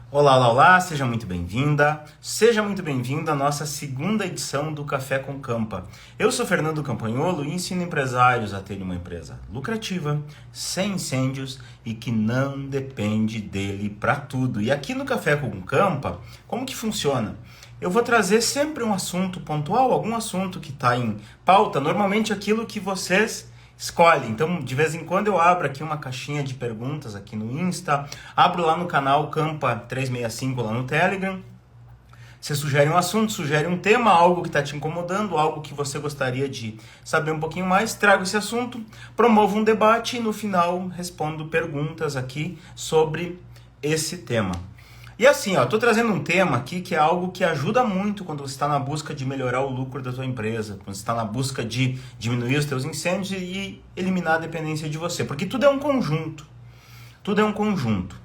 Olá, olá, olá, seja muito bem-vinda, seja muito bem-vindo à nossa segunda edição do Café com Campa. Eu sou Fernando Campagnolo e ensino empresários a terem uma empresa lucrativa, sem incêndios e que não depende dele para tudo. E aqui no Café com Campa, como que funciona? Eu vou trazer sempre um assunto pontual, algum assunto que está em pauta, normalmente aquilo que vocês escolhe. Então, de vez em quando eu abro aqui uma caixinha de perguntas aqui no Insta, abro lá no canal Campa 365 lá no Telegram. Você sugere um assunto, sugere um tema, algo que está te incomodando, algo que você gostaria de saber um pouquinho mais, trago esse assunto, promovo um debate e no final respondo perguntas aqui sobre esse tema. E assim, estou trazendo um tema aqui que é algo que ajuda muito quando você está na busca de melhorar o lucro da sua empresa, quando você está na busca de diminuir os seus incêndios e eliminar a dependência de você, porque tudo é um conjunto, tudo é um conjunto.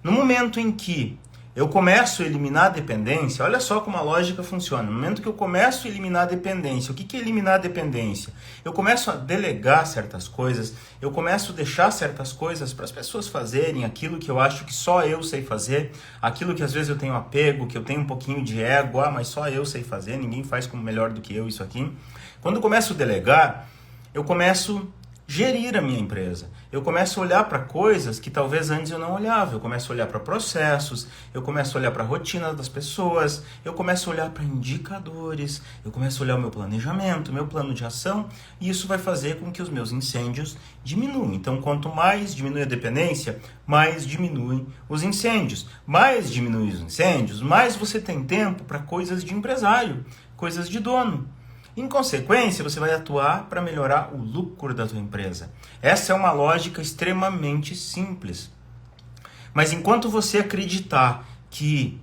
No momento em que eu começo a eliminar a dependência, olha só como a lógica funciona. No momento que eu começo a eliminar a dependência, o que é eliminar a dependência? Eu começo a delegar certas coisas, eu começo a deixar certas coisas para as pessoas fazerem aquilo que eu acho que só eu sei fazer, aquilo que às vezes eu tenho apego, que eu tenho um pouquinho de ego, mas só eu sei fazer, ninguém faz como melhor do que eu isso aqui. Quando eu começo a delegar, eu começo a gerir a minha empresa. Eu começo a olhar para coisas que talvez antes eu não olhava. Eu começo a olhar para processos, eu começo a olhar para a rotina das pessoas, eu começo a olhar para indicadores, eu começo a olhar o meu planejamento, o meu plano de ação, e isso vai fazer com que os meus incêndios diminuam. Então, quanto mais diminui a dependência, mais diminuem os incêndios. Mais diminui os incêndios, mais você tem tempo para coisas de empresário, coisas de dono. Em consequência, você vai atuar para melhorar o lucro da tua empresa. Essa é uma lógica extremamente simples. Mas enquanto você acreditar que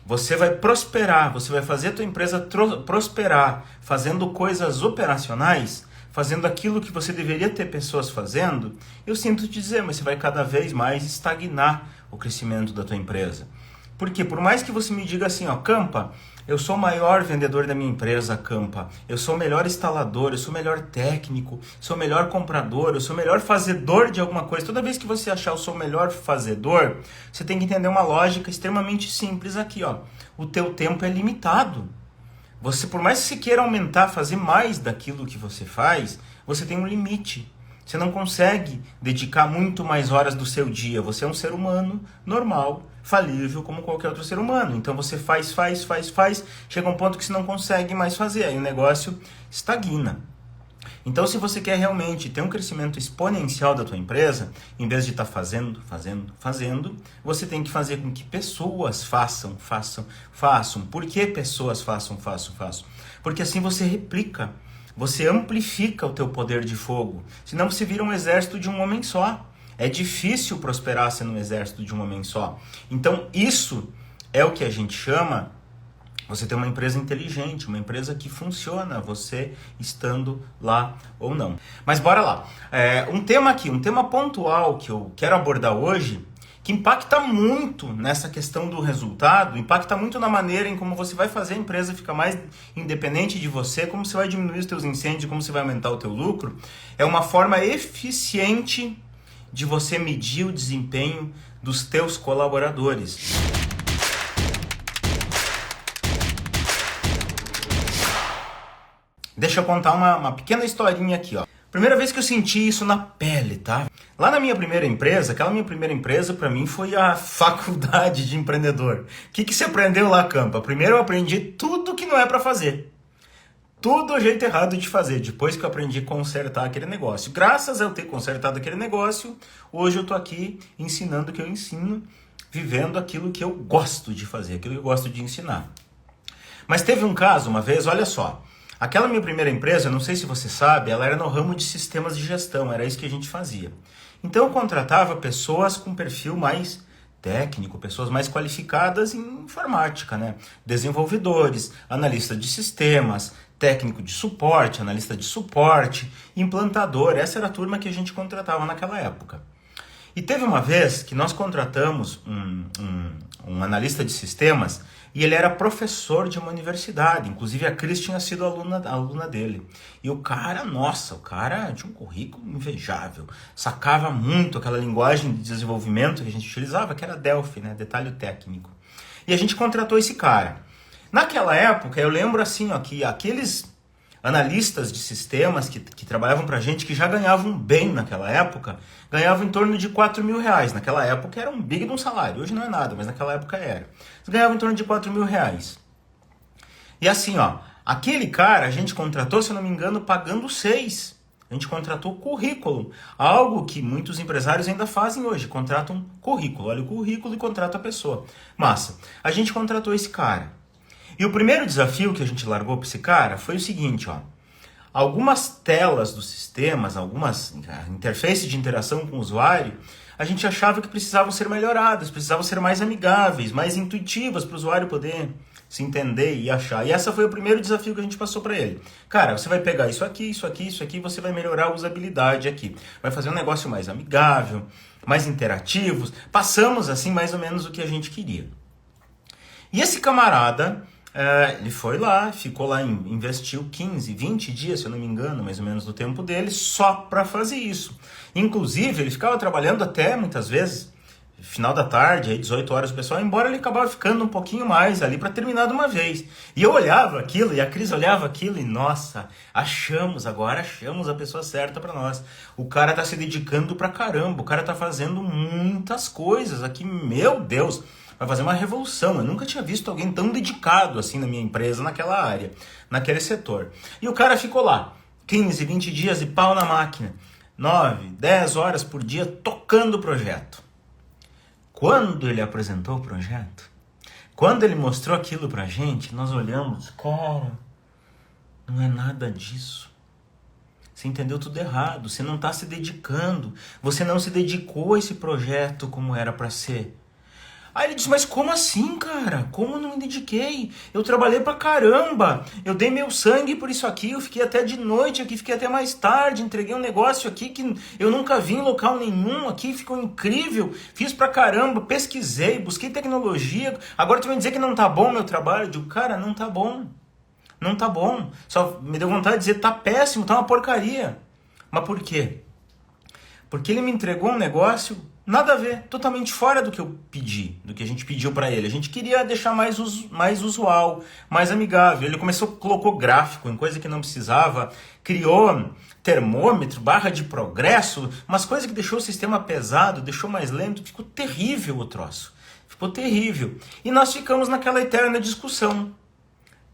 você vai prosperar, você vai fazer a tua empresa prosperar fazendo coisas operacionais, fazendo aquilo que você deveria ter pessoas fazendo, eu sinto te dizer, mas você vai cada vez mais estagnar o crescimento da tua empresa. Porque por mais que você me diga assim, Campa, eu sou o maior vendedor da minha empresa, Campa. Eu sou o melhor instalador, eu sou o melhor técnico, sou o melhor comprador, eu sou o melhor fazedor de alguma coisa. Toda vez que você achar eu sou o melhor fazedor, você tem que entender uma lógica extremamente simples aqui, O teu tempo é limitado. Você, por mais que você queira aumentar, fazer mais daquilo que você faz, você tem um limite. Você não consegue dedicar muito mais horas do seu dia. Você é um ser humano normal, falível como qualquer outro ser humano. Então você faz, chega um ponto que você não consegue mais fazer. Aí o negócio estagna. Então se você quer realmente ter um crescimento exponencial da tua empresa, em vez de estar fazendo, você tem que fazer com que pessoas façam. Por que pessoas façam? Porque assim você replica. Você amplifica o teu poder de fogo, senão você vira um exército de um homem só. É difícil prosperar sendo um exército de um homem só. Então isso é o que a gente chama, você ter uma empresa inteligente, uma empresa que funciona, você estando lá ou não. Mas bora lá. Um tema pontual que eu quero abordar hoje, que impacta muito nessa questão do resultado, impacta muito na maneira em como você vai fazer a empresa ficar mais independente de você, como você vai diminuir os teus incêndios, como você vai aumentar o teu lucro, é uma forma eficiente de você medir o desempenho dos teus colaboradores. Deixa eu contar uma pequena historinha aqui, Primeira vez que eu senti isso na pele, tá? Lá na minha primeira empresa, aquela minha primeira empresa pra mim foi a faculdade de empreendedor. O que você aprendeu lá, Campa? Primeiro eu aprendi tudo que não é pra fazer. Tudo o jeito errado de fazer, depois que eu aprendi a consertar aquele negócio. Graças a eu ter consertado aquele negócio, hoje eu tô aqui ensinando o que eu ensino, vivendo aquilo que eu gosto de fazer, aquilo que eu gosto de ensinar. Mas teve um caso uma vez, olha só. Aquela minha primeira empresa, não sei se você sabe, ela era no ramo de sistemas de gestão, era isso que a gente fazia. Então eu contratava pessoas com perfil mais técnico, pessoas mais qualificadas em informática, né? Desenvolvedores, analista de sistemas, técnico de suporte, analista de suporte, implantador, essa era a turma que a gente contratava naquela época. E teve uma vez que nós contratamos um analista de sistemas e ele era professor de uma universidade. Inclusive a Cris tinha sido aluna dele. E o cara, nossa, o cara tinha um currículo invejável. Sacava muito aquela linguagem de desenvolvimento que a gente utilizava, que era Delphi, né? Detalhe técnico. E a gente contratou esse cara. Naquela época, eu lembro assim, ó, que aqueles analistas de sistemas que trabalhavam pra gente, que já ganhavam bem naquela época, ganhavam em torno de 4 mil reais. Naquela época era um big de um salário. Hoje não é nada, mas naquela época era. Eles ganhavam em torno de 4 mil reais. E assim, ó, aquele cara a gente contratou, se eu não me engano, pagando 6. A gente contratou currículo. Algo que muitos empresários ainda fazem hoje. Contratam currículo. Olha o currículo e contrata a pessoa. Massa. A gente contratou esse cara. E o primeiro desafio que a gente largou para esse cara foi o seguinte, ó. Algumas telas dos sistemas, algumas interfaces de interação com o usuário, a gente achava que precisavam ser melhoradas, precisavam ser mais amigáveis, mais intuitivas para o usuário poder se entender e achar. E esse foi o primeiro desafio que a gente passou para ele. Cara, você vai pegar isso aqui, isso aqui, isso aqui, você vai melhorar a usabilidade aqui. Vai fazer um negócio mais amigável, mais interativo. Passamos assim mais ou menos o que a gente queria. E esse camarada... ele foi lá, ficou lá, investiu 15, 20 dias, se eu não me engano, mais ou menos do tempo dele, só para fazer isso. Inclusive, ele ficava trabalhando até, muitas vezes, final da tarde, aí 18 horas o pessoal, embora ele acabava ficando um pouquinho mais ali para terminar de uma vez. E eu olhava aquilo, e a Cris olhava aquilo, e nossa, achamos a pessoa certa para nós. O cara tá se dedicando pra caramba, o cara tá fazendo muitas coisas aqui, meu Deus... Vai fazer uma revolução. Eu nunca tinha visto alguém tão dedicado assim na minha empresa, naquela área, naquele setor. E o cara ficou lá, 15, 20 dias de pau na máquina, 9, 10 horas por dia tocando o projeto. Quando ele apresentou o projeto, quando ele mostrou aquilo pra gente, nós olhamos, cara, não é nada disso. Você entendeu tudo errado, você não está se dedicando, você não se dedicou a esse projeto como era para ser. Aí ele disse, mas como assim, cara? Como eu não me dediquei? Eu trabalhei pra caramba, eu dei meu sangue por isso aqui, eu fiquei até de noite aqui, fiquei até mais tarde, entreguei um negócio aqui que eu nunca vi em local nenhum aqui, ficou incrível, fiz pra caramba, pesquisei, busquei tecnologia, agora tu vai dizer que não tá bom o meu trabalho? Eu digo, cara, não tá bom, não tá bom, só me deu vontade de dizer, tá péssimo, tá uma porcaria. Mas por quê? Porque ele me entregou um negócio... Nada a ver, totalmente fora do que eu pedi, do que a gente pediu para ele. A gente queria deixar mais usual, mais amigável. Ele colocou gráfico em coisa que não precisava, criou termômetro, barra de progresso, umas coisas que deixou o sistema pesado, deixou mais lento. Ficou terrível o troço, ficou terrível. E nós ficamos naquela eterna discussão.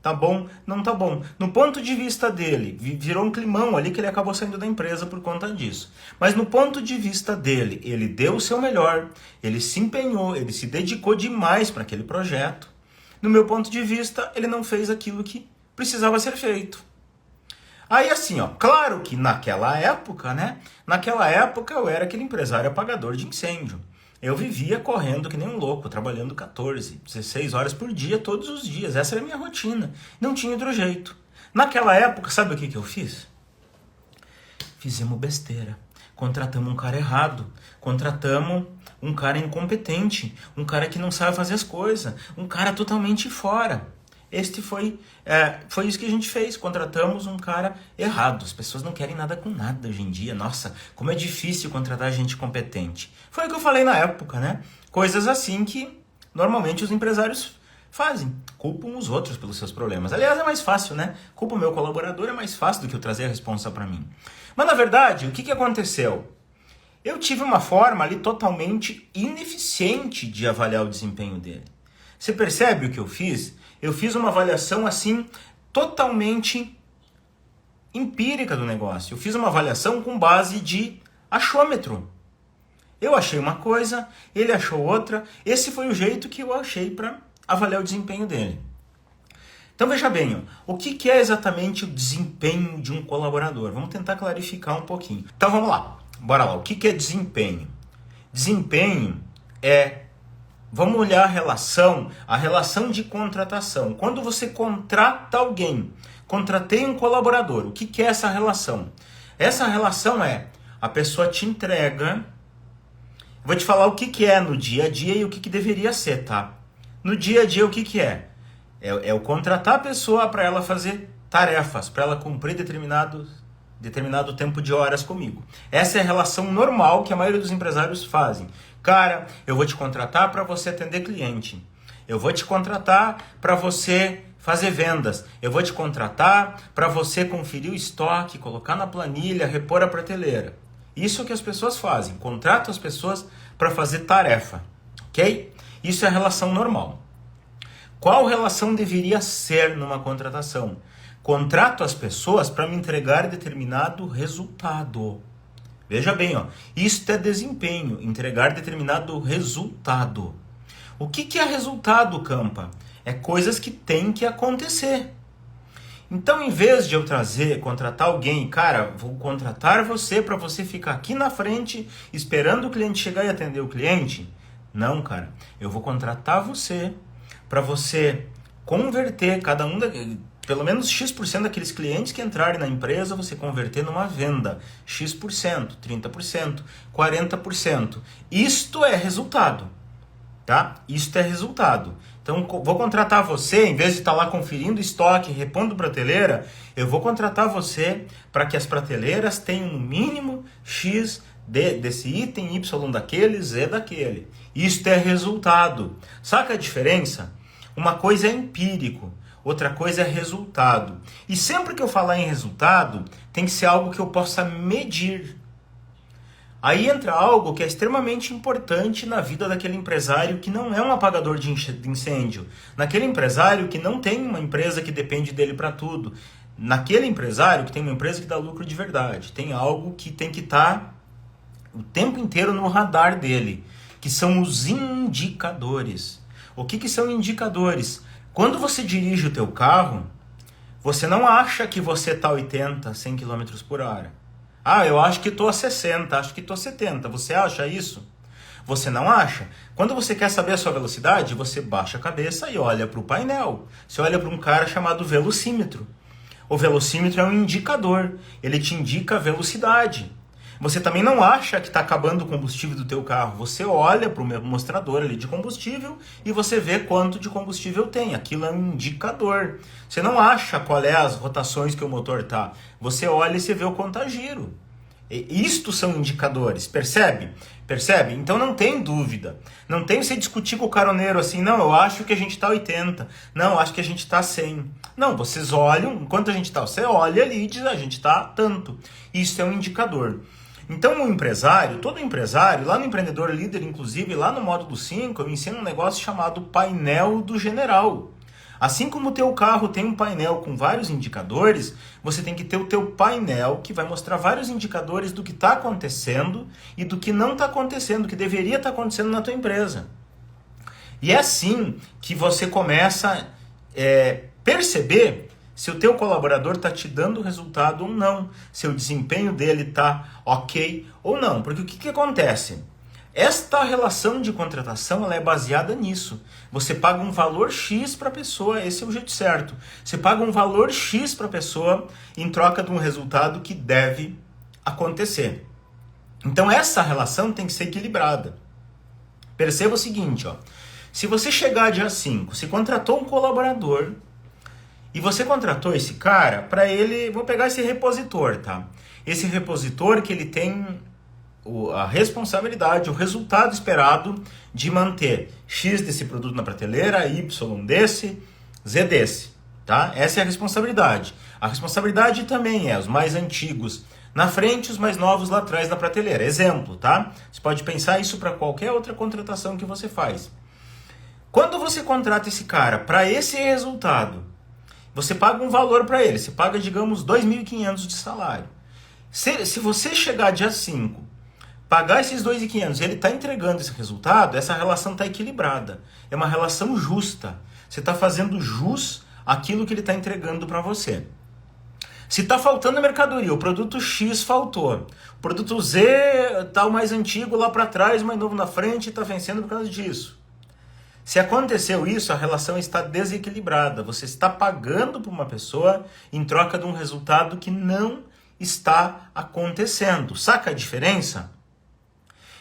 Tá bom? Não tá bom. No ponto de vista dele, virou um climão ali que ele acabou saindo da empresa por conta disso. Mas no ponto de vista dele, ele deu o seu melhor, ele se empenhou, ele se dedicou demais para aquele projeto. No meu ponto de vista, ele não fez aquilo que precisava ser feito. Aí assim, ó, claro que naquela época, né? Naquela época eu era aquele empresário apagador de incêndio. Eu vivia correndo que nem um louco, trabalhando 14, 16 horas por dia, todos os dias. Essa era a minha rotina. Não tinha outro jeito. Naquela época, sabe o que eu fiz? Fizemos besteira. Contratamos um cara errado. Contratamos um cara incompetente. Um cara que não sabe fazer as coisas. Um cara totalmente fora. Foi isso que a gente fez. Contratamos um cara errado. As pessoas não querem nada com nada hoje em dia. Nossa, como é difícil contratar gente competente. Foi o que eu falei na época, né? Coisas assim que normalmente os empresários fazem. Culpam os outros pelos seus problemas. Aliás, é mais fácil, né? Culpa o meu colaborador, é mais fácil do que eu trazer a responsa para mim. Mas na verdade, o que aconteceu? Eu tive uma forma ali totalmente ineficiente de avaliar o desempenho dele. Você percebe o que eu fiz? Eu fiz uma avaliação assim, totalmente empírica do negócio. Eu fiz uma avaliação com base de achômetro. Eu achei uma coisa, ele achou outra. Esse foi o jeito que eu achei para avaliar o desempenho dele. Então veja bem, ó, o que é exatamente o desempenho de um colaborador? Vamos tentar clarificar um pouquinho. Então vamos lá, bora lá. O que é desempenho? Desempenho é... Vamos olhar a relação de contratação. Quando você contrata alguém, contratei um colaborador, o que é essa relação? Essa relação é, a pessoa te entrega Vou te falar o que que é no dia a dia e o que que deveria ser, tá? No dia a dia, o que que é? É o contratar a pessoa para ela fazer tarefas, para ela cumprir determinado tempo de horas comigo. Essa é a relação normal que a maioria dos empresários fazem. Cara, eu vou te contratar para você atender cliente. Eu vou te contratar para você fazer vendas. Eu vou te contratar para você conferir o estoque, colocar na planilha, repor a prateleira. Isso é o que as pessoas fazem. Contratam as pessoas para fazer tarefa, ok? Isso é a relação normal. Qual relação deveria ser numa contratação? Contrato as pessoas para me entregar determinado resultado. Veja bem, ó, isto é desempenho, entregar determinado resultado. O que é resultado, Campa? É coisas que tem que acontecer. Então, em vez de eu contratar alguém, cara, vou contratar você para você ficar aqui na frente esperando o cliente chegar e atender o cliente. Não, cara, eu vou contratar você para você converter pelo menos X% daqueles clientes que entrarem na empresa, você converter numa venda. X%, 30%, 40%. Isto é resultado, tá? Isto é resultado. Então, vou contratar você, em vez de estar lá conferindo estoque, repondo prateleira, eu vou contratar você para que as prateleiras tenham no mínimo X desse item, Y daquele, Z daquele. Isto é resultado. Saca a diferença? Uma coisa é empírico, outra coisa é resultado. E sempre que eu falar em resultado, tem que ser algo que eu possa medir. Aí entra algo que é extremamente importante na vida daquele empresário que não é um apagador de incêndio. Naquele empresário que não tem uma empresa que depende dele para tudo. Naquele empresário que tem uma empresa que dá lucro de verdade. Tem algo que tem que estar o tempo inteiro no radar dele, que são os indicadores. O que são indicadores? Quando você dirige o teu carro, você não acha que você está a 80, 100 km por hora. Ah, eu acho que estou a 60, acho que estou a 70. Você acha isso? Você não acha? Quando você quer saber a sua velocidade, você baixa a cabeça e olha para o painel. Você olha para um cara chamado velocímetro. O velocímetro é um indicador. Ele te indica a velocidade. Você também não acha que está acabando o combustível do teu carro. Você olha para o mostrador ali de combustível e você vê quanto de combustível tem. Aquilo é um indicador. Você não acha qual é as rotações que o motor está. Você olha e você vê o quanto está giro. Isto são indicadores, percebe? Percebe? Então não tem dúvida. Não tem você discutir com o caroneiro assim, não, eu acho que a gente está 80. Não, eu acho que a gente está 100. Não, vocês olham, enquanto a gente está, você olha ali e diz, a gente está tanto. Isso é um indicador. Então, todo empresário, lá no Empreendedor Líder, inclusive, lá no módulo 5, eu ensino um negócio chamado painel do general. Assim como o teu carro tem um painel com vários indicadores, você tem que ter o teu painel que vai mostrar vários indicadores do que está acontecendo e do que não está acontecendo, do que deveria estar acontecendo na tua empresa. E é assim que você começa a perceber se o teu colaborador está te dando resultado ou não, se o desempenho dele está ok ou não. Porque o que acontece? Esta relação de contratação ela é baseada nisso. Você paga um valor X para a pessoa, esse é o jeito certo. Você paga um valor X para a pessoa em troca de um resultado que deve acontecer. Então essa relação tem que ser equilibrada. Perceba o seguinte, ó. Se você chegar dia 5, se contratou um colaborador e você contratou esse cara para ele, vou pegar esse repositor, tá? Esse repositor que ele tem a responsabilidade, o resultado esperado de manter X desse produto na prateleira, Y desse, Z desse, tá? Essa é a responsabilidade. A responsabilidade também é os mais antigos na frente, os mais novos lá atrás na prateleira. Exemplo, tá? Você pode pensar isso para qualquer outra contratação que você faz. Quando você contrata esse cara para esse resultado, você paga um valor para ele. Você paga, digamos, 2.500 de salário. Se você chegar dia 5, pagar esses 2.500 e ele está entregando esse resultado, essa relação está equilibrada. É uma relação justa. Você está fazendo jus àquilo que ele está entregando para você. Se está faltando mercadoria, o produto X faltou. O produto Z está o mais antigo lá para trás, o mais novo na frente e está vencendo por causa disso. Se aconteceu isso, a relação está desequilibrada. Você está pagando para uma pessoa em troca de um resultado que não está acontecendo. Saca a diferença?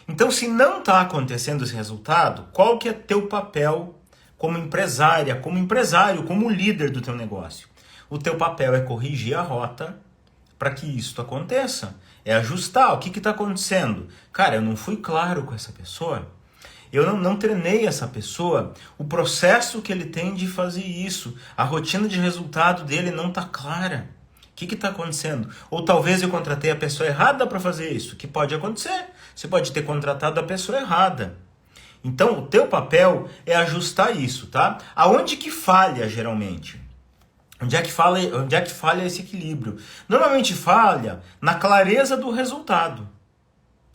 Então, se não está acontecendo esse resultado, qual que é teu papel como empresária, como empresário, como líder do teu negócio? O teu papel é corrigir a rota para que isso aconteça. É ajustar. O que está acontecendo? Cara, eu não fui claro com essa pessoa. Eu não treinei essa pessoa. O processo que ele tem de fazer isso. A rotina de resultado dele não está clara. O que está acontecendo? Ou talvez eu contratei a pessoa errada para fazer isso. Que pode acontecer. Você pode ter contratado a pessoa errada. Então, o teu papel é ajustar isso, tá? Aonde que falha, geralmente? Onde é que falha esse equilíbrio? Normalmente falha na clareza do resultado,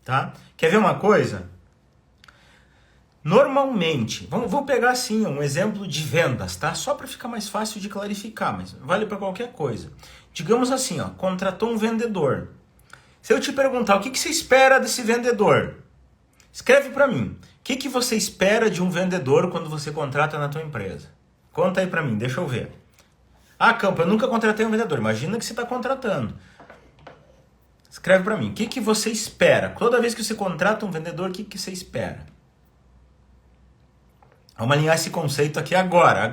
tá? Quer ver uma coisa? Normalmente, vou pegar assim um exemplo de vendas, tá? Só para ficar mais fácil de clarificar, mas vale para qualquer coisa. Digamos assim, ó, contratou um vendedor. Se eu te perguntar o que você espera desse vendedor, escreve para mim. O que você espera de um vendedor quando você contrata na tua empresa? Conta aí para mim, deixa eu ver. Ah, Campo, eu nunca contratei um vendedor. Imagina que você está contratando. Escreve para mim. O que você espera? Toda vez que você contrata um vendedor, o que você espera? Vamos alinhar esse conceito aqui agora.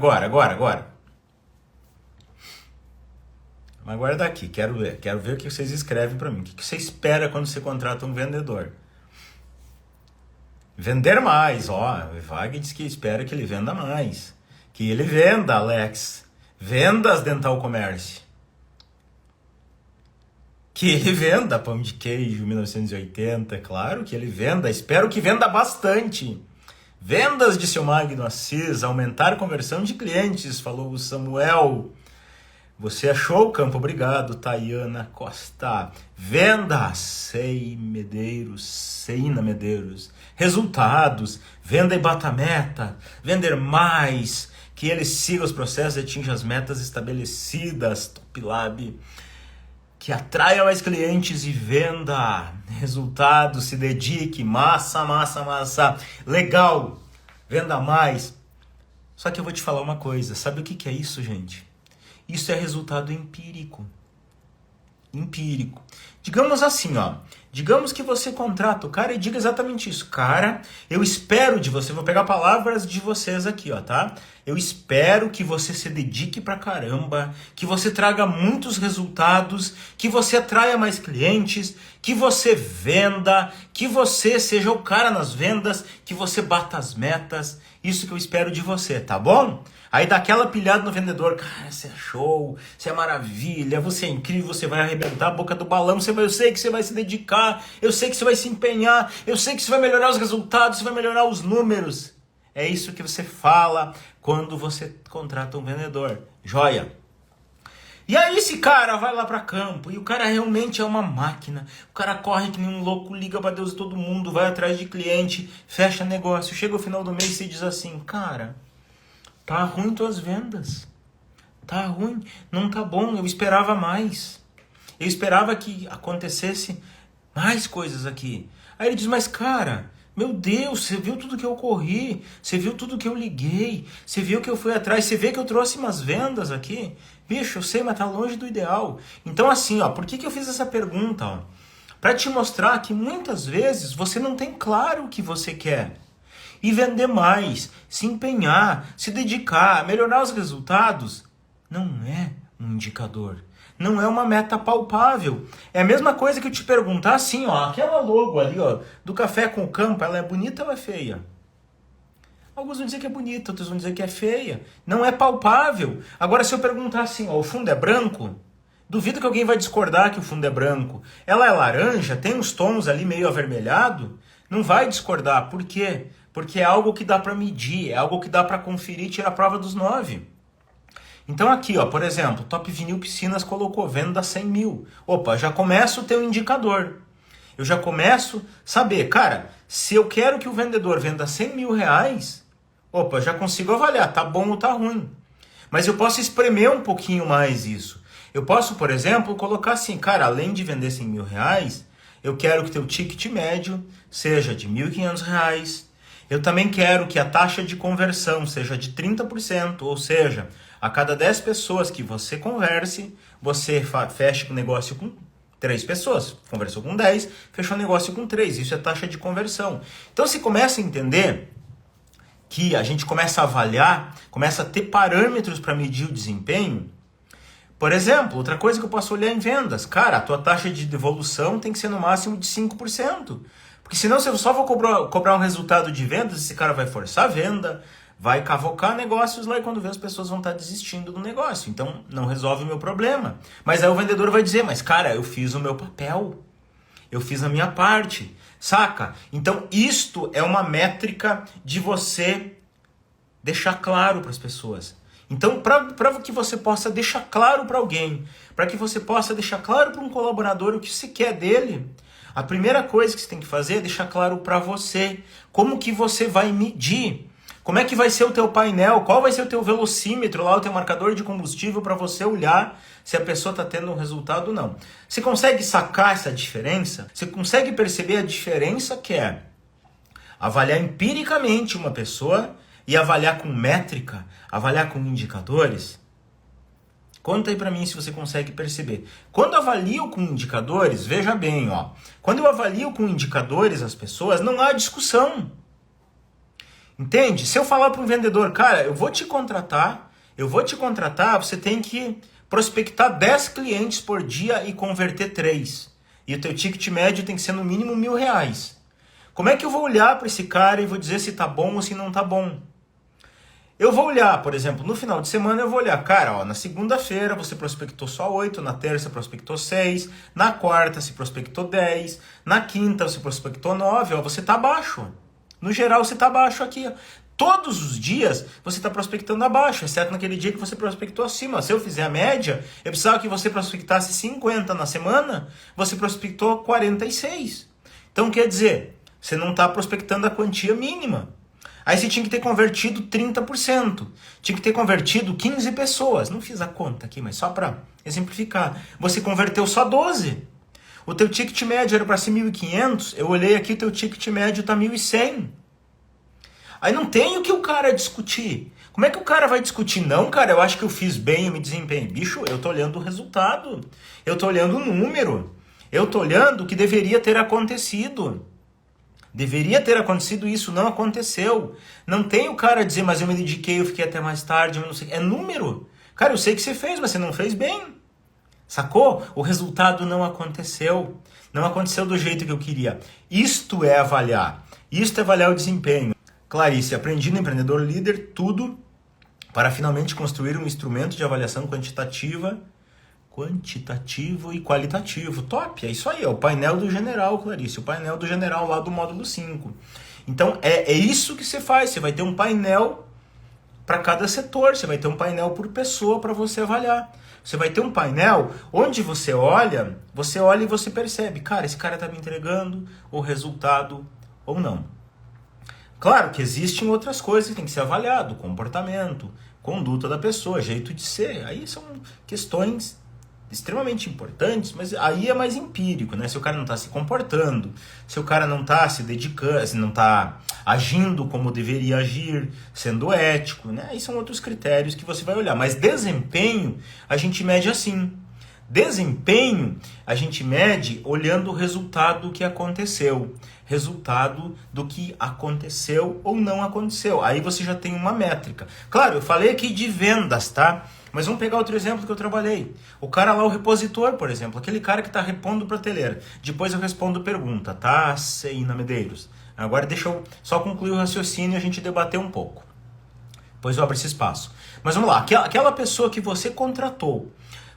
Mas guarda aqui, quero ver o que vocês escrevem para mim. O que você espera quando você contrata um vendedor? Vender mais, ó. O Vag diz que espera que ele venda mais. Que ele venda, Alex. Vendas Dental Commerce. Que ele venda pão de queijo 1980, claro que ele venda. Espero que venda bastante. Vendas de seu Magno Assis, aumentar a conversão de clientes, falou o Samuel. Você achou, Campo? Obrigado, Tayana Costa. Venda, Seina Medeiros. Resultados, venda e bata a meta. Vender mais, que ele siga os processos e atinja as metas estabelecidas. Top Lab. Que atraia mais clientes e venda. Resultados, se dedique. Massa. Legal. Venda mais. Só que eu vou te falar uma coisa. Sabe o que é isso, gente? Isso é resultado empírico. Digamos assim, ó. Digamos que você contrata o cara e diga exatamente isso. Cara, eu espero de você, vou pegar palavras de vocês aqui, ó, tá? Eu espero que você se dedique pra caramba, que você traga muitos resultados, que você atraia mais clientes, que você venda, que você seja o cara nas vendas, que você bata as metas. Isso que eu espero de você, tá bom? Aí dá aquela pilhada no vendedor, cara, você é show, você é maravilha, você é incrível, você vai arrebentar a boca do balão, eu sei que você vai se dedicar, eu sei que você vai se empenhar, eu sei que você vai melhorar os resultados, você vai melhorar os números. É isso que você fala quando você contrata um vendedor. Joia! E aí esse cara vai lá pra campo, e o cara realmente é uma máquina, o cara corre que nem um louco, liga pra Deus e todo mundo, vai atrás de cliente, fecha negócio, chega o final do mês e diz assim, cara... Tá ruim tuas vendas. Tá ruim. Não tá bom. Eu esperava mais. Eu esperava que acontecesse mais coisas aqui. Aí ele diz, mas cara, meu Deus, você viu tudo que eu corri? Você viu tudo que eu liguei? Você viu que eu fui atrás? Você vê que eu trouxe umas vendas aqui? Bicho, eu sei, mas tá longe do ideal. Então assim, ó, por que eu fiz essa pergunta? Ó? Pra te mostrar que muitas vezes você não tem claro o que você quer. E vender mais, se empenhar, se dedicar, melhorar os resultados, não é um indicador. Não é uma meta palpável. É a mesma coisa que eu te perguntar assim, ó, aquela logo ali, ó, do Café com o Campo, ela é bonita ou é feia? Alguns vão dizer que é bonita, outros vão dizer que é feia. Não é palpável. Agora, se eu perguntar assim, ó, o fundo é branco? Duvido que alguém vai discordar que o fundo é branco. Ela é laranja, tem uns tons ali meio avermelhado? Não vai discordar. Por quê? Porque é algo que dá para medir, é algo que dá para conferir e tirar a prova dos 9. Então aqui, ó, por exemplo, Top Vinil Piscinas colocou venda 100 mil. Opa, já começo a ter um indicador. Eu já começo a saber, cara, se eu quero que o vendedor venda 100 mil reais, opa, já consigo avaliar, tá bom ou tá ruim. Mas eu posso espremer um pouquinho mais isso. Eu posso, por exemplo, colocar assim, cara, além de vender 100 mil reais, eu quero que teu ticket médio seja de 1.500 reais. Eu também quero que a taxa de conversão seja de 30%, ou seja, a cada 10 pessoas que você converse, você feche o negócio com 3 pessoas. Conversou com 10, fechou negócio com 3. Isso é taxa de conversão. Então você começa a entender que a gente começa a avaliar, começa a ter parâmetros para medir o desempenho. Por exemplo, outra coisa que eu posso olhar em vendas. Cara, a tua taxa de devolução tem que ser no máximo de 5%. Porque senão se eu só vou cobrar um resultado de vendas, esse cara vai forçar a venda, vai cavocar negócios lá e quando vê as pessoas vão estar desistindo do negócio. Então não resolve o meu problema. Mas aí o vendedor vai dizer, mas cara, eu fiz o meu papel. Eu fiz a minha parte. Saca? Então isto é uma métrica de você deixar claro para as pessoas. Então, para que você possa deixar claro para alguém, para que você possa deixar claro para um colaborador o que você quer dele, a primeira coisa que você tem que fazer é deixar claro para você como que você vai medir. Como é que vai ser o teu painel, qual vai ser o teu velocímetro, lá o teu marcador de combustível para você olhar se a pessoa está tendo um resultado ou não. Você consegue sacar essa diferença? Você consegue perceber a diferença que é avaliar empiricamente uma pessoa e avaliar com métrica, avaliar com indicadores? Conta aí pra mim se você consegue perceber. Quando eu avalio com indicadores, veja bem, ó. Quando eu avalio com indicadores as pessoas, não há discussão. Entende? Se eu falar para um vendedor, cara, eu vou te contratar, você tem que prospectar 10 clientes por dia e converter 3. E o teu ticket médio tem que ser no mínimo R$1.000. Como é que eu vou olhar para esse cara e vou dizer se tá bom ou se não tá bom? Eu vou olhar, por exemplo, no final de semana eu vou olhar, cara, ó, na segunda-feira você prospectou só 8, na terça prospectou 6, na quarta você prospectou 10, na quinta você prospectou 9, ó, você tá abaixo. No geral você tá abaixo aqui, ó. Todos os dias você está prospectando abaixo, exceto naquele dia que você prospectou acima. Se eu fizer a média, eu precisava que você prospectasse 50 na semana, você prospectou 46. Então quer dizer, você não está prospectando a quantia mínima. Aí você tinha que ter convertido 30%. Tinha que ter convertido 15 pessoas. Não fiz a conta aqui, mas só para exemplificar. Você converteu só 12. O teu ticket médio era para ser 1.500. Eu olhei aqui, o teu ticket médio está 1.100. Aí não tem o que o cara discutir. Como é que o cara vai discutir? Não, cara, eu acho que eu fiz bem, eu me desempenhei. Bicho, eu tô olhando o resultado. Eu tô olhando o número. Eu tô olhando o que deveria ter acontecido. Deveria ter acontecido isso, não aconteceu. Não tem o cara dizer, mas eu me dediquei, eu fiquei até mais tarde, eu não sei. É número. Cara, eu sei que você fez, mas você não fez bem. Sacou? O resultado não aconteceu. Não aconteceu do jeito que eu queria. Isto é avaliar. Isto é avaliar o desempenho. Clarice, aprendi no Empreendedor Líder tudo para finalmente construir um instrumento de avaliação quantitativo e qualitativo. Top, é isso aí, é o painel do general, Clarice, o painel do general lá do módulo 5. Então, é isso que você faz, você vai ter um painel para cada setor, você vai ter um painel por pessoa para você avaliar. Você vai ter um painel onde você olha e você percebe, cara, esse cara está me entregando o resultado ou não. Claro que existem outras coisas que tem que ser avaliado, comportamento, conduta da pessoa, jeito de ser. Aí são questões extremamente importantes, mas aí é mais empírico, né? Se o cara não está se comportando, se o cara não está se dedicando, se não está agindo como deveria agir, sendo ético, né? Aí são outros critérios que você vai olhar. Mas desempenho a gente mede assim. Desempenho a gente mede olhando o resultado que aconteceu. Resultado do que aconteceu ou não aconteceu. Aí você já tem uma métrica. Claro, eu falei aqui de vendas, tá? Mas vamos pegar outro exemplo que eu trabalhei. O cara lá, o repositor, por exemplo. Aquele cara que está repondo prateleira. Depois eu respondo pergunta, tá? Seina Medeiros. Agora deixa eu só concluir o raciocínio e a gente debater um pouco. Depois eu abro esse espaço. Mas vamos lá. Aquela pessoa que você contratou,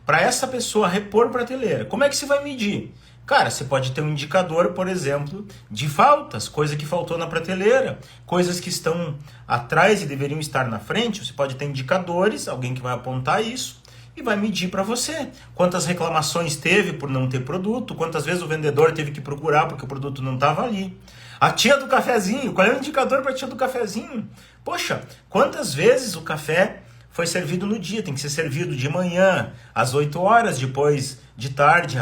para essa pessoa repor prateleira, como é que você vai medir? Cara, você pode ter um indicador, por exemplo, de faltas, coisa que faltou na prateleira, coisas que estão atrás e deveriam estar na frente. Você pode ter indicadores, alguém que vai apontar isso e vai medir para você. Quantas reclamações teve por não ter produto, quantas vezes o vendedor teve que procurar porque o produto não estava ali. A tia do cafezinho, qual é o indicador para a tia do cafezinho? Poxa, quantas vezes o café foi servido no dia? Tem que ser servido de manhã, às 8 horas, depois de tarde,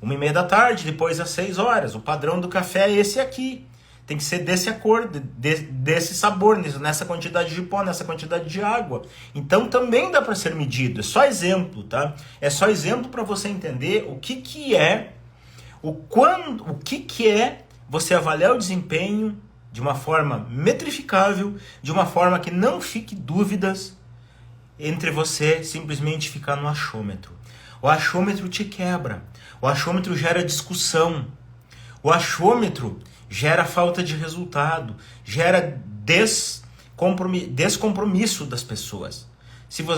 1h30 da tarde, depois às 6 horas. O padrão do café é esse aqui. tem que ser desse acordo, desse sabor, nessa quantidade de pó, nessa quantidade de água. Então também dá para ser medido. É só exemplo, tá? É só exemplo para você entender o que é você avaliar o desempenho de uma forma metrificável, de uma forma que não fique dúvidas entre você simplesmente ficar no achômetro. O achômetro te quebra. O achômetro gera discussão. O achômetro gera falta de resultado, gera descompromisso das pessoas.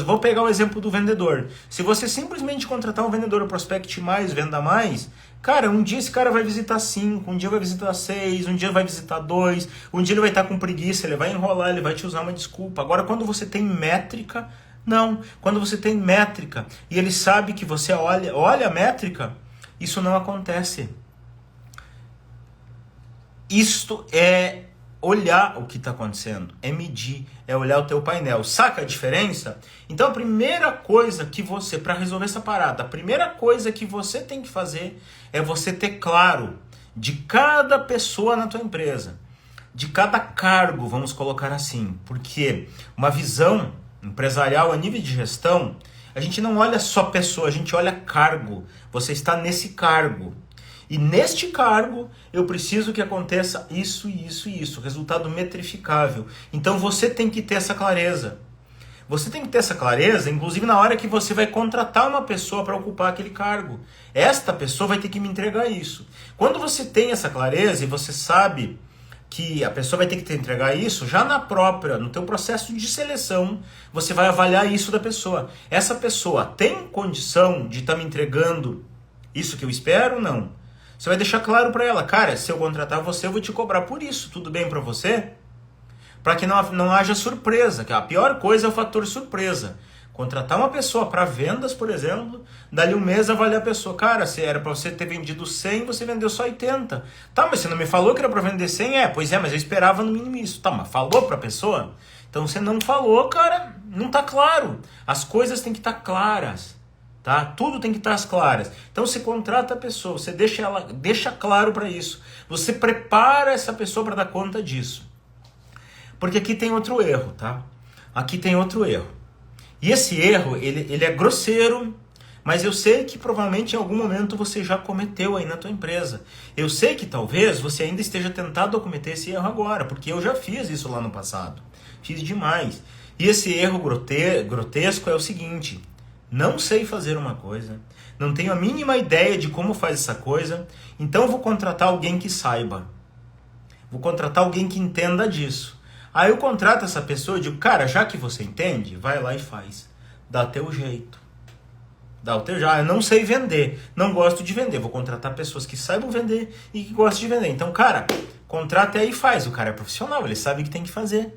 Vou pegar o exemplo do vendedor. Se você simplesmente contratar um vendedor, prospecte mais, venda mais, cara, um dia esse cara vai visitar 5, um dia vai visitar 6, um dia vai visitar 2, um dia ele vai estar com preguiça, ele vai enrolar, ele vai te usar uma desculpa. Agora, quando você tem métrica, não. Quando você tem métrica e ele sabe que você olha a métrica, isso não acontece. Isto é olhar o que está acontecendo, é medir, é olhar o teu painel. Saca a diferença? Então a primeira coisa que você, para resolver essa parada, a primeira coisa que você tem que fazer é você ter claro de cada pessoa na tua empresa, de cada cargo, vamos colocar assim, porque uma visão empresarial a nível de gestão, a gente não olha só pessoa, a gente olha cargo. Você está nesse cargo. E neste cargo, eu preciso que aconteça isso, isso e isso. Resultado metrificável. Então você tem que ter essa clareza. Você tem que ter essa clareza, inclusive na hora que você vai contratar uma pessoa para ocupar aquele cargo. Esta pessoa vai ter que me entregar isso. Quando você tem essa clareza e você sabe que a pessoa vai ter que te entregar isso, já no teu processo de seleção, você vai avaliar isso da pessoa. Essa pessoa tem condição de estar me entregando isso que eu espero ou não? Você vai deixar claro para ela, cara, se eu contratar você, eu vou te cobrar por isso. Tudo bem para você? Para que não haja surpresa, que a pior coisa é o fator surpresa. Contratar uma pessoa para vendas, por exemplo, dali um mês avaliar a pessoa. Cara, se era para você ter vendido 100, você vendeu só 80. Tá, mas você não me falou que era para vender 100? Pois é, mas eu esperava no mínimo isso. Tá, mas falou para a pessoa? Então você não falou, cara, não tá claro. As coisas têm que estar claras. Tá? Tudo tem que estar às claras. Então você contrata a pessoa, você deixa claro para isso. Você prepara essa pessoa para dar conta disso. Porque aqui tem outro erro, tá? Aqui tem outro erro. E esse erro, ele é grosseiro, mas eu sei que provavelmente em algum momento você já cometeu aí na tua empresa. Eu sei que talvez você ainda esteja tentado a cometer esse erro agora, porque eu já fiz isso lá no passado. Fiz demais. E esse erro grotesco é o seguinte: não sei fazer uma coisa, não tenho a mínima ideia de como faz essa coisa, então vou contratar alguém que saiba. Vou contratar alguém que entenda disso. Aí eu contrato essa pessoa e digo, cara, já que você entende, vai lá e faz. Dá teu jeito. Dá o teu jeito. Eu não sei vender, não gosto de vender. Vou contratar pessoas que saibam vender e que gostam de vender. Então, cara, contrata aí e faz. O cara é profissional, ele sabe o que tem que fazer.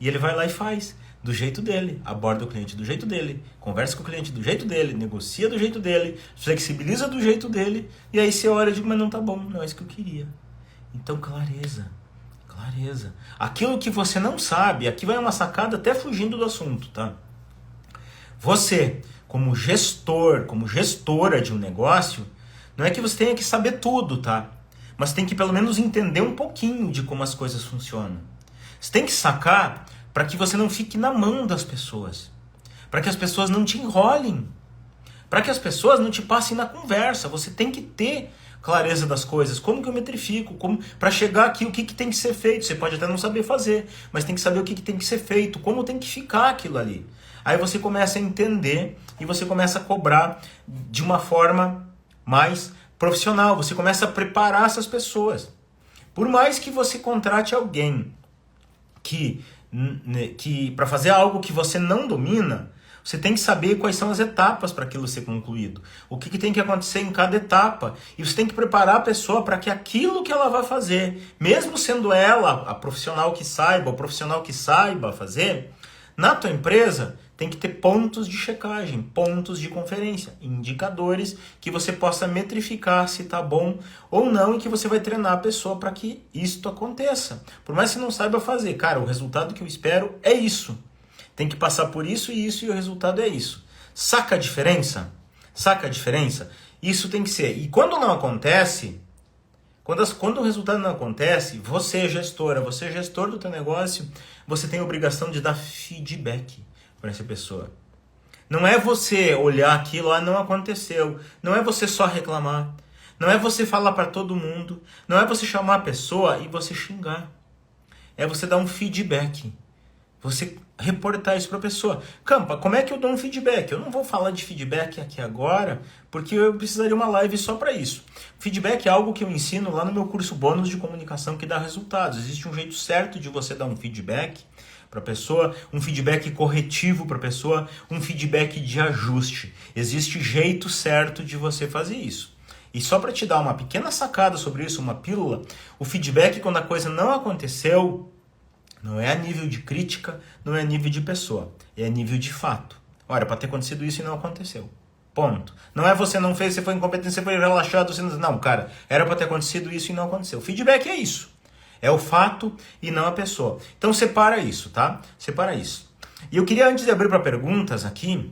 E ele vai lá e faz. Do jeito dele, aborda o cliente do jeito dele, conversa com o cliente do jeito dele, negocia do jeito dele, flexibiliza do jeito dele, e aí você olha e diz, mas não tá bom, não é isso que eu queria. Então clareza. Aquilo que você não sabe, aqui vai uma sacada até fugindo do assunto, tá? Você, como gestor, como gestora de um negócio, não é que você tenha que saber tudo, tá? Mas tem que pelo menos entender um pouquinho de como as coisas funcionam. Você tem que sacar para que você não fique na mão das pessoas, para que as pessoas não te enrolem, para que as pessoas não te passem na conversa. Você tem que ter clareza das coisas, como que eu metrifico, para chegar aqui o que tem que ser feito. Você pode até não saber fazer, mas tem que saber o que tem que ser feito, como tem que ficar aquilo ali. Aí você começa a entender e você começa a cobrar de uma forma mais profissional, você começa a preparar essas pessoas. Por mais que você contrate alguém que para fazer algo que você não domina, você tem que saber quais são as etapas para aquilo ser concluído. O que tem que acontecer em cada etapa. E você tem que preparar a pessoa para que aquilo que ela vai fazer, mesmo sendo ela a profissional que saiba, o profissional que saiba fazer, na tua empresa tem que ter pontos de checagem, pontos de conferência, indicadores que você possa metrificar se está bom ou não e que você vai treinar a pessoa para que isto aconteça. Por mais que você não saiba fazer, cara, o resultado que eu espero é isso. Tem que passar por isso e isso e o resultado é isso. Saca a diferença? Saca a diferença? Isso tem que ser. E quando não acontece, Quando o resultado não acontece, você, gestora, você, gestor do teu negócio, você tem a obrigação de dar feedback para essa pessoa. Não é você olhar aquilo, não aconteceu. Não é você só reclamar. Não é você falar para todo mundo. Não é você chamar a pessoa e você xingar. É você dar um feedback. Você reportar isso para a pessoa. Campa, como é que eu dou um feedback? Eu não vou falar de feedback aqui agora, porque eu precisaria uma live só para isso. Feedback é algo que eu ensino lá no meu curso bônus de comunicação que dá resultados. Existe um jeito certo de você dar um feedback para a pessoa, um feedback corretivo para a pessoa, um feedback de ajuste. Existe jeito certo de você fazer isso. E só para te dar uma pequena sacada sobre isso, uma pílula, o feedback quando a coisa não aconteceu, não é a nível de crítica, não é a nível de pessoa, é a nível de fato. Olha, para ter acontecido isso e não aconteceu. Ponto. Não é você não fez, você foi incompetente, você foi relaxado, você não, cara, era para ter acontecido isso e não aconteceu. Feedback é isso. É o fato e não a pessoa. Então separa isso, tá? Separa isso. E eu queria, antes de abrir para perguntas aqui,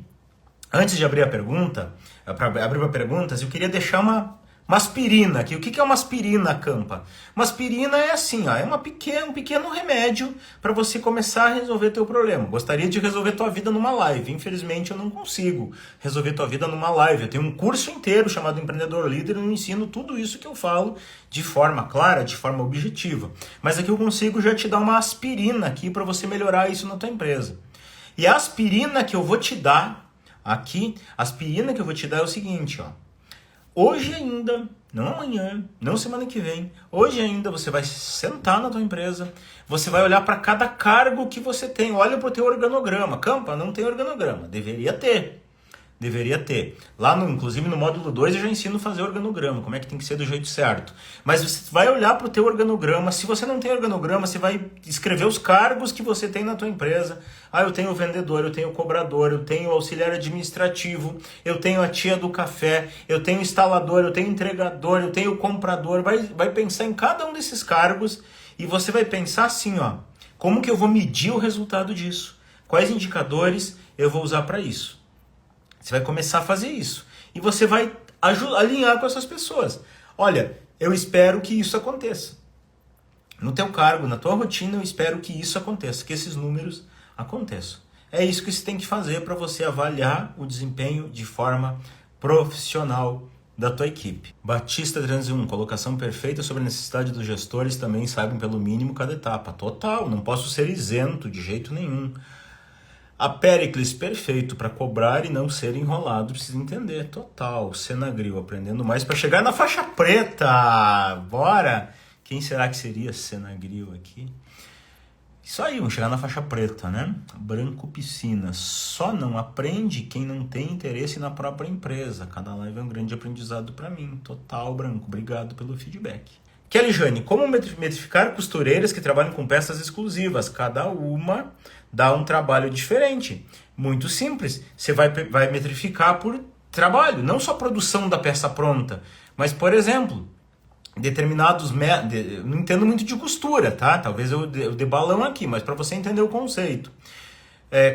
antes de abrir a pergunta, para abrir para perguntas, eu queria deixar uma aspirina aqui. O que é uma aspirina, Campa? Uma aspirina é assim, ó, é um pequeno remédio para você começar a resolver teu problema. Gostaria de resolver tua vida numa live. Infelizmente eu não consigo resolver tua vida numa live. Eu tenho um curso inteiro chamado Empreendedor Líder e eu ensino tudo isso que eu falo de forma clara, de forma objetiva. Mas aqui eu consigo já te dar uma aspirina aqui para você melhorar isso na tua empresa. E a aspirina que eu vou te dar aqui, a aspirina que eu vou te dar é o seguinte, ó. Hoje ainda, não amanhã, não semana que vem, hoje ainda você vai sentar na tua empresa, você vai olhar para cada cargo que você tem, olha para o teu organograma. Campa, não tem organograma, deveria ter. Deveria ter. Lá, inclusive no módulo 2 eu já ensino a fazer organograma, como é que tem que ser do jeito certo. Mas você vai olhar para o teu organograma, se você não tem organograma, você vai escrever os cargos que você tem na tua empresa. Ah, eu tenho o vendedor, eu tenho o cobrador, eu tenho o auxiliar administrativo, eu tenho a tia do café, eu tenho o instalador, eu tenho o entregador, eu tenho o comprador. Vai pensar em cada um desses cargos e você vai pensar assim, ó, como que eu vou medir o resultado disso? Quais indicadores eu vou usar para isso? Você vai começar a fazer isso. E você vai alinhar com essas pessoas. Olha, eu espero que isso aconteça. No teu cargo, na tua rotina, eu espero que isso aconteça, que esses números aconteçam. É isso que você tem que fazer para você avaliar o desempenho de forma profissional da tua equipe. Batista 301, colocação perfeita sobre a necessidade dos gestores também saibam pelo mínimo cada etapa. Total, não posso ser isento de jeito nenhum. A Pericles, perfeito, para cobrar e não ser enrolado, precisa entender, total. Senagril, aprendendo mais para chegar na faixa preta, bora! Quem será que seria Senagril aqui? Isso aí, vamos chegar na faixa preta, né? Branco Piscina, só não aprende quem não tem interesse na própria empresa. Cada live é um grande aprendizado para mim, total, Branco, obrigado pelo feedback. Kelly Jane, como metrificar costureiras que trabalham com peças exclusivas? Cada uma dá um trabalho diferente. Muito simples. Você vai metrificar por trabalho, não só produção da peça pronta, mas, por exemplo, determinados métodos. Não entendo muito de costura, tá? Talvez eu dê balão aqui, mas para você entender o conceito.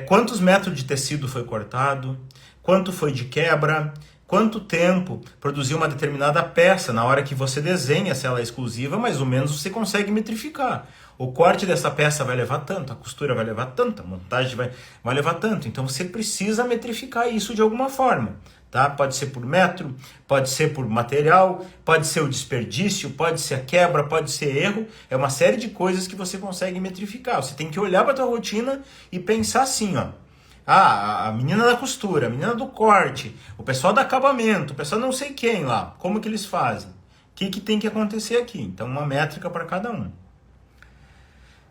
Quantos metros de tecido foi cortado? Quanto foi de quebra? Quanto tempo produziu uma determinada peça? Na hora que você desenha, se ela é exclusiva, mais ou menos você consegue metrificar. O corte dessa peça vai levar tanto, a costura vai levar tanto, a montagem vai levar tanto. Então você precisa metrificar isso de alguma forma. Tá? Pode ser por metro, pode ser por material, pode ser o desperdício, pode ser a quebra, pode ser erro. É uma série de coisas que você consegue metrificar. Você tem que olhar para a tua rotina e pensar assim, ó. Ah, a menina da costura, a menina do corte, o pessoal do acabamento, o pessoal não sei quem lá, como que eles fazem? O que tem que acontecer aqui? Então, uma métrica para cada um.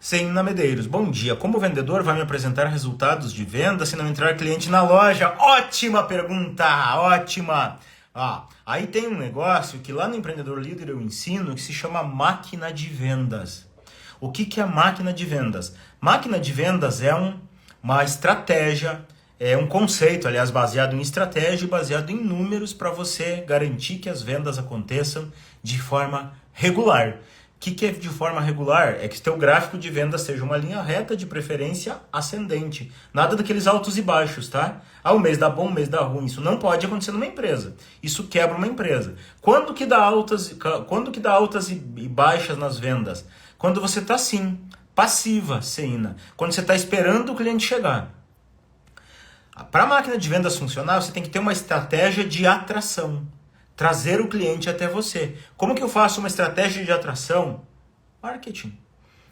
Senna Medeiros, bom dia. Como vendedor vai me apresentar resultados de venda se não entrar cliente na loja? Ótima pergunta, ótima. Aí tem um negócio que lá no Empreendedor Líder eu ensino que se chama máquina de vendas. O que é máquina de vendas? Máquina de vendas é uma estratégia, é um conceito, aliás, baseado em estratégia e baseado em números para você garantir que as vendas aconteçam de forma regular. que é de forma regular? É que teu gráfico de venda seja uma linha reta, de preferência ascendente. Nada daqueles altos e baixos, tá? O mês dá bom, o mês dá ruim. Isso não pode acontecer numa empresa. Isso quebra uma empresa. Quando que dá altas e baixas nas vendas? Quando você está assim, passiva, Ceina. Quando você está esperando o cliente chegar. Para a máquina de vendas funcionar, você tem que ter uma estratégia de atração. Trazer o cliente até você. Como que eu faço uma estratégia de atração? Marketing.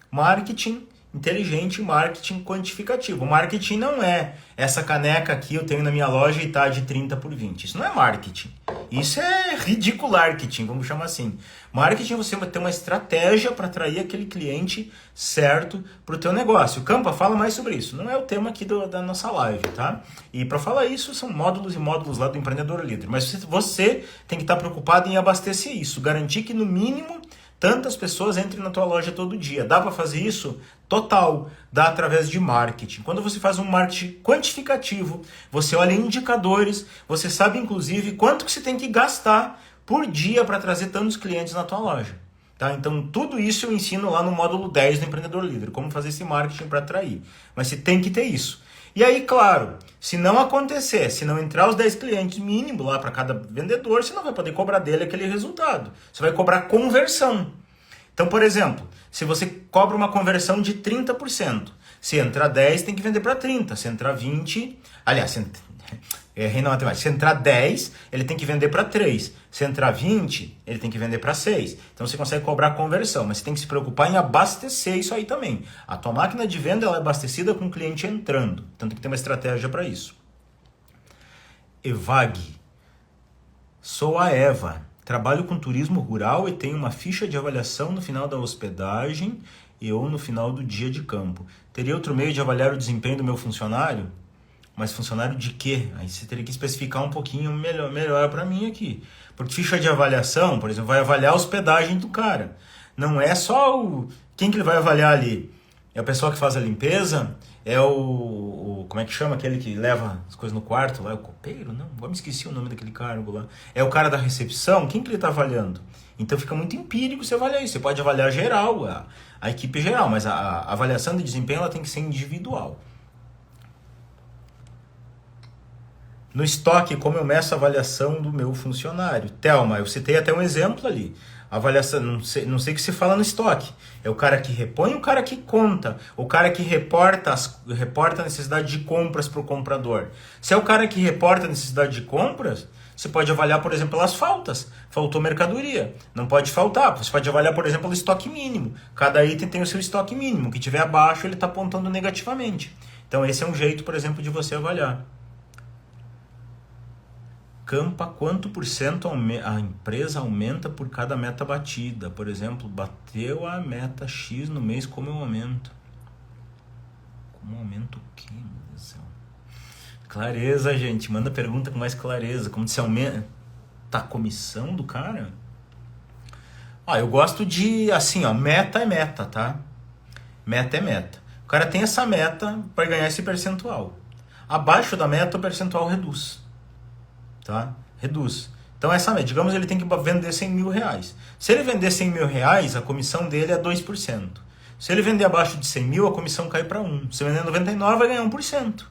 Marketing inteligente, marketing quantificativo. Marketing não é essa caneca aqui eu tenho na minha loja e tá de 30 por 20. Isso não é marketing. Isso é ridículo-marketing, vamos chamar assim. Marketing é você ter uma estratégia para atrair aquele cliente certo para o teu negócio. Campa, fala mais sobre isso. Não é o tema aqui da nossa live, tá? E para falar isso, são módulos e módulos lá do Empreendedor Líder. Mas você tem que estar preocupado em abastecer isso. Garantir que, no mínimo, tantas pessoas entrem na tua loja todo dia. Dá para fazer isso? Total. Dá através de marketing. Quando você faz um marketing quantificativo, você olha indicadores, você sabe, inclusive, quanto que você tem que gastar por dia para trazer tantos clientes na tua loja. Tá? Então, tudo isso eu ensino lá no módulo 10 do Empreendedor Líder. Como fazer esse marketing para atrair. Mas você tem que ter isso. E aí, claro, se não acontecer, se não entrar os 10 clientes mínimo lá para cada vendedor, você não vai poder cobrar dele aquele resultado. Você vai cobrar conversão. Então, por exemplo, se você cobra uma conversão de 30%, se entrar 10, tem que vender para 30. Se entrar 20, aliás, errei na matemática. Se entrar 10, ele tem que vender para 3. Se entrar 20, ele tem que vender para 6. Então você consegue cobrar conversão, mas você tem que se preocupar em abastecer isso aí também. A tua máquina de venda ela é abastecida com o cliente entrando. Então tem que ter uma estratégia para isso. Evag. Sou a Eva. Trabalho com turismo rural e tenho uma ficha de avaliação no final da hospedagem e ou no final do dia de campo. Teria outro meio de avaliar o desempenho do meu funcionário? Mas funcionário de quê? Aí você teria que especificar um pouquinho melhor para mim aqui. Porque ficha de avaliação, por exemplo, vai avaliar a hospedagem do cara. Não é só o... Quem que ele vai avaliar ali? É o pessoal que faz a limpeza? É como é que chama aquele que leva as coisas no quarto lá? É o copeiro? Não, agora me esqueci o nome daquele cargo lá. É o cara da recepção? Quem que ele está avaliando? Então fica muito empírico você avaliar isso. Você pode avaliar geral, a equipe geral, mas a avaliação de desempenho ela tem que ser individual. No estoque, como eu meço a avaliação do meu funcionário? Thelma, eu citei até um exemplo ali. Avaliação, não sei o que se fala no estoque. É o cara que repõe ou o cara que conta? O cara que reporta a necessidade de compras para o comprador. Se é o cara que reporta a necessidade de compras, você pode avaliar, por exemplo, pelas faltas. Faltou mercadoria. Não pode faltar. Você pode avaliar, por exemplo, pelo estoque mínimo. Cada item tem o seu estoque mínimo. O que tiver abaixo, ele está apontando negativamente. Então, esse é um jeito, por exemplo, de você avaliar. Campa, quanto por cento a empresa aumenta por cada meta batida? Por exemplo, bateu a meta X no mês, como eu aumento? Como aumento o quê, meu Deus do céu? Clareza, gente. Manda pergunta com mais clareza. Como se aumenta a comissão do cara? Eu gosto de, assim, meta é meta, tá? Meta é meta. O cara tem essa meta para ganhar esse percentual. Abaixo da meta, o percentual reduz. Tá? Reduz. Então essa meta, digamos, ele tem que vender 100 mil reais. Se ele vender 100 mil reais, a comissão dele é 2%. Se ele vender abaixo de 100 mil, a comissão cai para 1%. Se vender 99, vai ganhar 1%.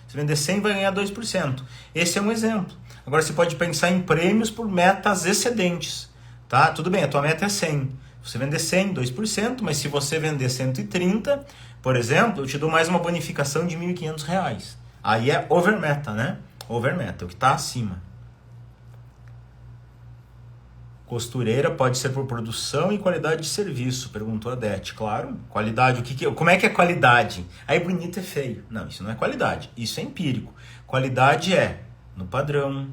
Se vender 100, vai ganhar 2%. Esse é um exemplo. Agora você pode pensar em prêmios por metas excedentes. Tá? Tudo bem, a tua meta é 100. Se você vender 100, 2%, mas se você vender 130, por exemplo, eu te dou mais uma bonificação de R$ 1.500. Aí é over meta, né? Over meta, o que está acima. Costureira pode ser por produção e qualidade de serviço, perguntou a Dete. Claro, qualidade, como é que é qualidade? Aí bonito é feio. Não, isso não é qualidade, isso é empírico. Qualidade é no padrão,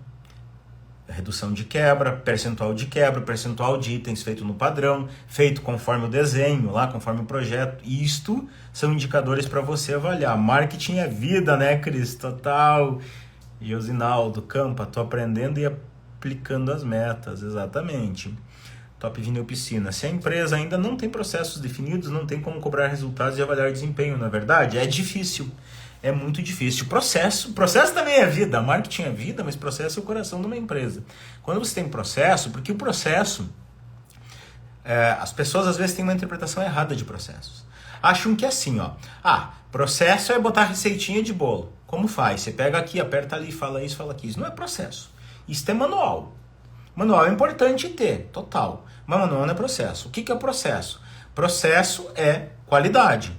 redução de quebra, percentual de itens feito no padrão, feito conforme o desenho, lá conforme o projeto. Isto são indicadores para você avaliar. Marketing é vida, né, Cris? Total. Josinaldo, Campa, tô aprendendo e aplicando as metas, exatamente. Top Vinil Piscina. Se a empresa ainda não tem processos definidos, não tem como cobrar resultados e avaliar desempenho, na verdade? É difícil, é muito difícil. Processo também é vida, marketing é vida, mas processo é o coração de uma empresa. Quando você tem processo, porque o processo, as pessoas às vezes têm uma interpretação errada de processos. Acham que é assim, ó. Processo é botar receitinha de bolo. Como faz? Você pega aqui, aperta ali, fala isso, fala aquilo. Isso não é processo. Isso é manual. Manual é importante ter, total. Mas manual não é processo. O que é processo? Processo é qualidade.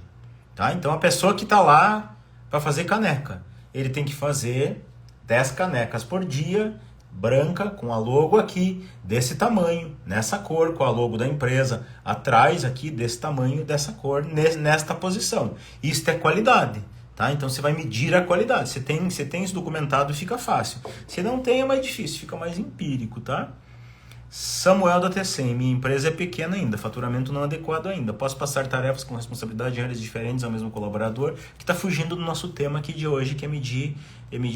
Tá? Então a pessoa que está lá para fazer caneca, ele tem que fazer 10 canecas por dia, branca, com a logo aqui, desse tamanho, nessa cor, com a logo da empresa, atrás aqui, desse tamanho, dessa cor, nesta posição. Isso é qualidade. Tá? Então você vai medir a qualidade. Você tem isso documentado, fica fácil. Se não tem, é mais difícil, fica mais empírico, tá? Samuel da TCM, minha empresa é pequena ainda, faturamento não adequado ainda. Posso passar tarefas com responsabilidade de áreas diferentes ao mesmo colaborador, que está fugindo do nosso tema aqui de hoje, que é medir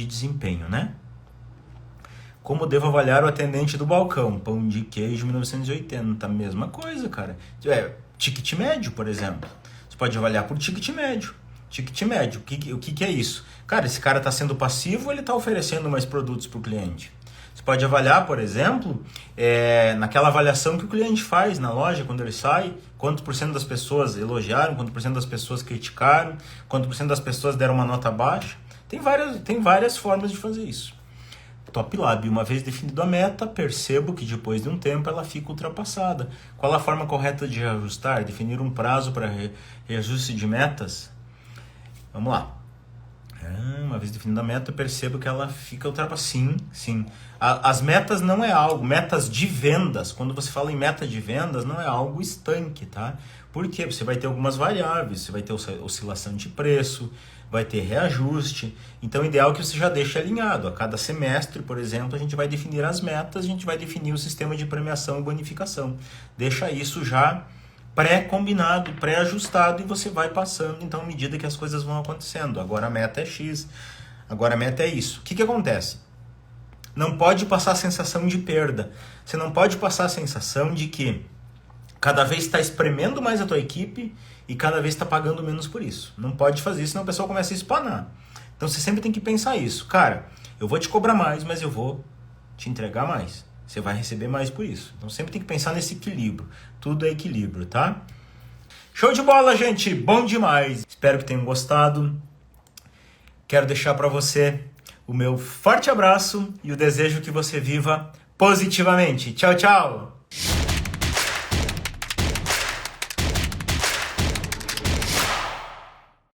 desempenho, né? Como devo avaliar o atendente do balcão? Pão de queijo 1980, mesma coisa, cara. Ticket médio, por exemplo. Você pode avaliar por ticket médio. Ticket médio, o que é isso? Cara, esse cara está sendo passivo ou ele está oferecendo mais produtos para o cliente? Você pode avaliar, por exemplo, naquela avaliação que o cliente faz na loja quando ele sai, quanto por cento das pessoas elogiaram, quanto por cento das pessoas criticaram, quanto por cento das pessoas deram uma nota baixa. Tem várias formas de fazer isso. Top Lab, uma vez definido a meta, percebo que depois de um tempo ela fica ultrapassada. Qual a forma correta de reajustar? Definir um prazo para reajuste de metas? Vamos lá. Uma vez definida a meta, eu percebo que ela fica ultrapassada. Sim. As metas não é algo, metas de vendas, quando você fala em meta de vendas, não é algo estanque, tá? Porque você vai ter algumas variáveis, você vai ter oscilação de preço, vai ter reajuste. Então, o ideal é que você já deixe alinhado. A cada semestre, por exemplo, a gente vai definir as metas, a gente vai definir o sistema de premiação e bonificação. Deixa isso já pré-combinado, pré-ajustado e você vai passando, então, à medida que as coisas vão acontecendo. Agora a meta é X, agora a meta é isso. O que acontece? Não pode passar a sensação de perda. Você não pode passar a sensação de que cada vez está espremendo mais a tua equipe e cada vez está pagando menos por isso. Não pode fazer isso, senão o pessoal começa a espanar. Então você sempre tem que pensar isso. Cara, eu vou te cobrar mais, mas eu vou te entregar mais. Você vai receber mais por isso. Então sempre tem que pensar nesse equilíbrio. Tudo é equilíbrio, tá? Show de bola, gente! Bom demais! Espero que tenham gostado. Quero deixar para você o meu forte abraço e o desejo que você viva positivamente. Tchau, tchau!